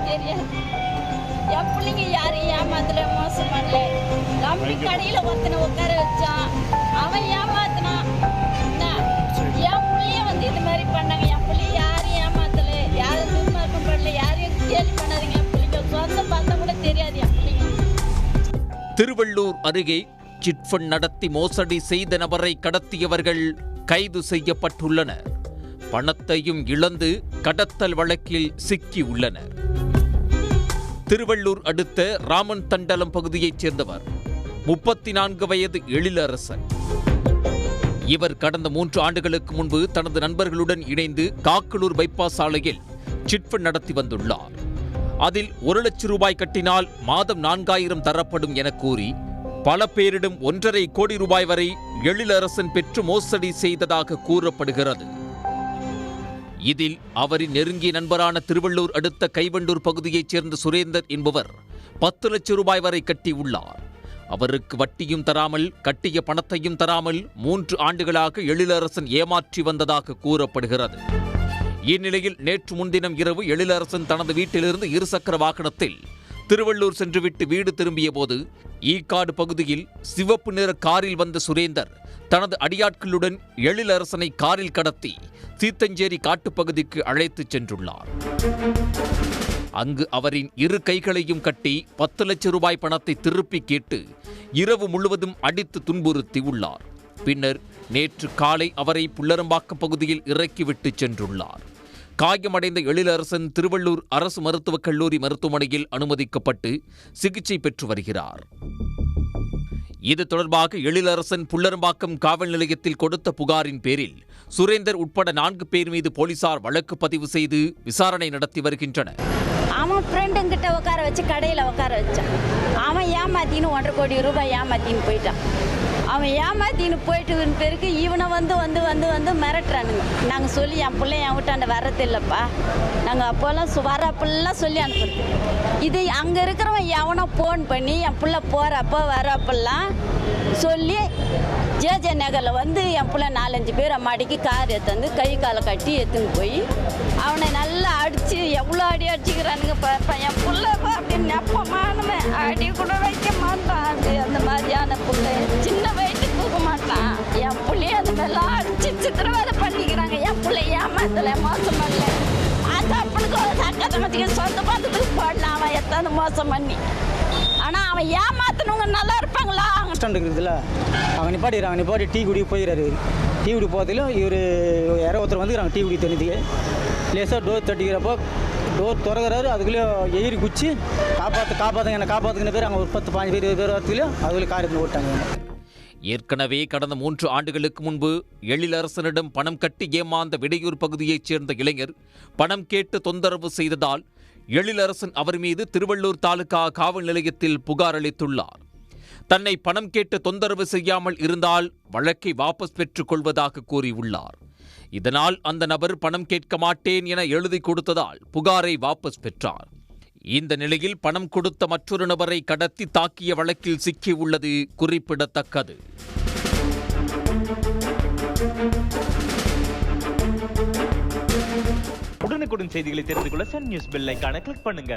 தெரியாது. என் பிள்ளைங்க யாரையும் ஏமாத்தல, மோசம் பண்ணல. கம்பி கடையில் ஒருத்தனை உட்கார வச்சான், அவன் ஏமாத்தினான். என் பிள்ளைய வந்து இது மாதிரி பண்ணாங்க. என் பிள்ளைய யாரையும் ஏமாத்தல, யாரும் துன்மார்க்கம் பண்ணல, யாரையும் கேள்வி பண்ணாதீங்க. என் பிள்ளைங்க சொந்த பார்த்தா கூட தெரியாது என் பிள்ளைங்க. திருவள்ளூர் அருகே சிட்ஃபண்ட் நடத்தி மோசடி செய்த நபரை கடத்தியவர்கள் கைது செய்யப்பட்டுள்ளனர். பணத்தையும் இழந்து கடத்தல் வழக்கில் சிக்கியுள்ளனர். திருவள்ளூர் அடுத்த ராமன் தண்டலம் பகுதியைச் சேர்ந்தவர் 34 வயது எழிலரசன். இவர் கடந்த 3 ஆண்டுகளுக்கு முன்பு தனது நண்பர்களுடன் இணைந்து காக்கலூர் பைபாஸ் சாலையில் சிட்ஃபண்ட் நடத்தி வந்துள்ளார். அதில் 1 லட்சம் ரூபாய் கட்டினால் மாதம் 4000 தரப்படும் என கூறி பல பேரிடம் 1.5 கோடி ரூபாய் வரை எழிலரசன் பெற்று மோசடி செய்ததாக கூறப்படுகிறது. இதில் அவரின் நெருங்கிய நண்பரான திருவள்ளூர் அடுத்த கைவண்டூர் பகுதியைச் சேர்ந்த சுரேந்தர் என்பவர் 10 லட்சம் ரூபாய் வரை கட்டியுள்ளார். அவருக்கு வட்டியும் தராமல், கட்டிய பணத்தையும் தராமல் 3 ஆண்டுகளாக எழிலரசன் ஏமாற்றி வந்ததாக கூறப்படுகிறது. இந்நிலையில் நேற்று முன்தினம் இரவு எழிலரசன் தனது வீட்டிலிருந்து 2 சக்கர வாகனத்தில் திருவள்ளூர் சென்றுவிட்டு வீடு திரும்பிய போது ஈக்காடு பகுதியில் சிவப்பு நிற காரில் வந்த சுரேந்தர் தனது அடியாட்களுடன் எழிலரசனை காரில் கடத்தி சீத்தஞ்சேரி காட்டுப்பகுதிக்கு அழைத்துச் சென்றுள்ளார். அங்கு அவரின் 2 கைகளையும் கட்டி 10 லட்சம் ரூபாய் பணத்தை திருப்பி கேட்டு இரவு முழுவதும் அடித்து துன்புறுத்தி உள்ளார். பின்னர் நேற்று காலை அவரை புல்லரம்பாக்கம் பகுதியில் இறக்கிவிட்டு சென்றுள்ளார். காயமடைந்த எழிலரசன் திருவள்ளூர் அரசு மருத்துவக் கல்லூரி மருத்துவமனையில் அனுமதிக்கப்பட்டு சிகிச்சை பெற்று வருகிறார். இது தொடர்பாக எழிலரசன் புல்லரம்பாக்கம் காவல் நிலையத்தில் கொடுத்த புகாரின் பேரில் சுரேந்தர் உட்பட 4 பேர் மீது போலீசார் வழக்கு பதிவு செய்து விசாரணை நடத்தி வருகின்றனர். அவன் ஃப்ரெண்டுங்கிட்ட உட்கார வச்சு கடையில் உட்கார வச்சான். அவன் ஏமாத்தின்னு 1.5 கோடி ரூபாய் ஏமாத்தின்னு போயிட்டான். அவன் ஏமாத்தின்னு போயிட்டு பிறகு இவனை வந்து வந்து வந்து வந்து மிரட்டுறானுங்க. நாங்கள் சொல்லி என் பிள்ளை என் விட்டாண்ட வரதில்லைப்பா, நாங்கள் அப்போல்லாம் வரப்பெல்லாம் சொல்லி அனுப்புறது. இது அங்கே இருக்கிறவன் எவனோ ஃபோன் பண்ணி என் பிள்ளை போகிறப்போ வரப்பெல்லாம் சொல்லி ஜே நகரில் வந்து என் பிள்ளை 4-5 பேரை மாடிக்கு கார் எடுத்து கை காலை கட்டி எடுத்துன்னு போய் அவனை நல்லா அடித்து எவ்வளோ அடி அடிச்சுக்கிறானுங்க பாப்பா. என் பிள்ளைப்பா அப்படின்னு நெப்பமானவன் அடி கூட வைக்க மாட்டான். அப்படி அந்த மாதிரியான பிள்ளை சின்ன வயசுக்கு தூக்க மாட்டான். என் பிள்ளைய அந்த மாதிரிலாம் அடிச்சு சித்திரவதை பண்ணிக்கிறாங்க. என் பிள்ளை ஏமாத்தலை, மோசம் பண்ணல. அது அப்பனுக்கு சக்கத்தமத்துக்கு சொந்த பந்தத்துக்கு போடலாம். அவன் எத்தாந்து மோசம் பண்ணி, ஆனால் அவன் ஏமாத்தினவங்க நல்லா இருப்பாங்களா? ஸ்டாண்ட் இருக்குதுல்ல, அவங்க நிப்பாட்டி டீ குடி போயிடுறாரு. டீ குடி போகிறதுலையும் இவர் யாரோ ஒருத்தர் வந்துக்கிறாங்க டீ குடி தண்ணிக்கு. லேசாக டோர் தட்டிக்கிறப்போ டோர் திறக்கிறாரு. அதுக்குள்ளேயும் எகிரி குச்சி காப்பாற்றுங்க என்னை காப்பாற்றுங்கிற பேர் அங்கே ஒரு 10-15 பேர் 20 பேர் வரத்துலையும் அதுக்குள்ளே கார் எடுத்து ஓட்டாங்க. ஏற்கனவே கடந்த 3 ஆண்டுகளுக்கு முன்பு எழிலரசனிடம் பணம் கட்டி ஏமாந்த விடையூர் பகுதியைச் சேர்ந்த இளைஞர் பணம் கேட்டு தொந்தரவு செய்ததால் எழிலரசன் அவர் மீது திருவள்ளூர் தாலுகா காவல் நிலையத்தில் புகார் அளித்துள்ளார். தன்னை பணம் கேட்டு தொந்தரவு செய்யாமல் இருந்தால் வழக்கை வாபஸ் பெற்றுக் கொள்வதாக கூறியுள்ளார். இதனால் அந்த நபர் பணம் கேட்க மாட்டேன் என எழுதி கொடுத்ததால் புகாரை வாபஸ் பெற்றார். இந்த நிலையில் பணம் கொடுத்த மற்றொரு நபரை கடத்தி தாக்கிய வழக்கில் சிக்கியுள்ளது குறிப்பிடத்தக்கது. உடனுக்குடன் செய்திகளை தெரிந்து கொள்ள சன் நியூஸ் பெல் ஐகானை கிளிக் பண்ணுங்க.